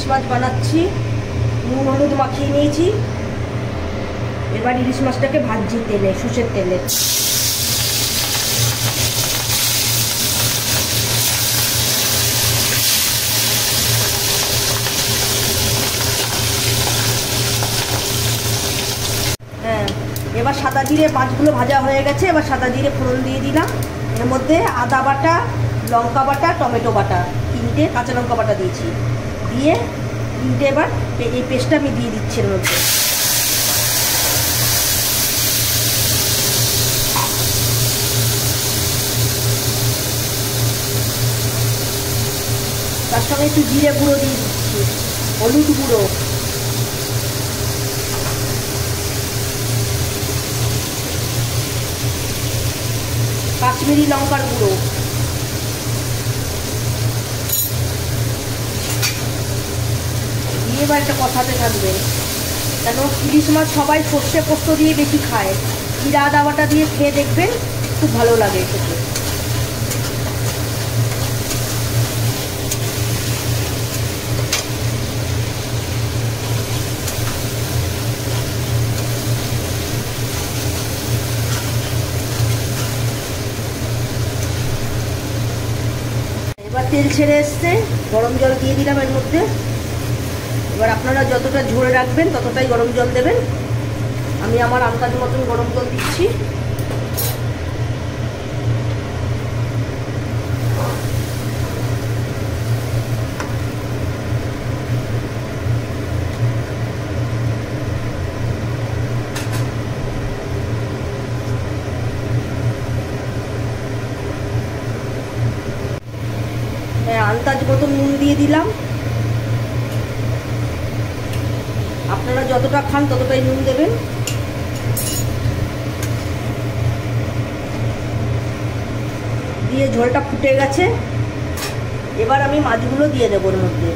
ইলিশ মাছ বানাচ্ছি। নুন হলুদ মাখিয়ে নিয়েছি। এবার ইলিশ মাছটাকে ভাজছি তেলে, সর্ষের তেলে। হ্যাঁ, এবার সাদা জিরে, মাছগুলো ভাজা হয়ে গেছে। এবার সাদা জিরে ফোড়ন দিয়ে দিলাম। এর মধ্যে আদা বাটা, লঙ্কা বাটা, টমেটো বাটা, 3টে কাঁচা লঙ্কা বাটা দিয়েছি। দিয়ে 3টে এবার এই পেস্টটা আমি দিয়ে দিচ্ছি এর মধ্যে। তার সঙ্গে একটু জিরে গুঁড়ো দিয়ে দিচ্ছি, হলুদ গুঁড়ো, কাশ্মীরি লঙ্কার গুঁড়ো, দিয়ে এবার একটা কষাতে থাকবে। কেন ইলিশ মাছ সবাই সর্ষে পোস্ত দিয়ে বেশি খায়, জিরা আদা বাটা দিয়ে খেয়ে দেখবেন, খুব ভালো লাগে খেতে। এবার তেল ছেড়ে এসছে, গরম জল দিয়ে দিলাম এর মধ্যে। এবার আপনারা যতটা ঝোল রাখবেন ততটাই গরম জল দেবেন। আমি আমার আন্দাজ মতন গরম জল দিচ্ছি। হ্যাঁ, আন্দাজ মতন নুন দিয়ে দিলাম। আপনারা যতটা খান ততটাই নুন দেবেন। দিয়ে ঝোলটা ফুটে গেছে। এবার আমি মাছগুলো দিয়ে দেবো ওর মধ্যে।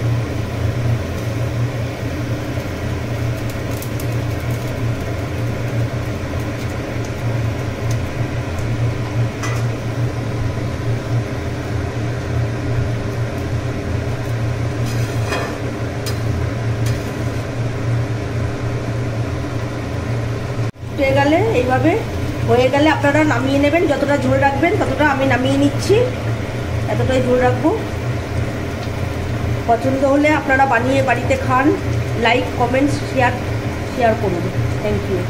ফুটে গেলে এইভাবে হয়ে গেলে আপনারা নামিয়ে নেবেন। যতটা ঝোল রাখবেন ততটা আমি নামিয়ে নিচ্ছি। এতটাই ঝোল রাখবো। পছন্দ হলে আপনারা বানিয়ে বাড়িতে খান। লাইক, কমেন্টস, শেয়ার করুন। Thank you.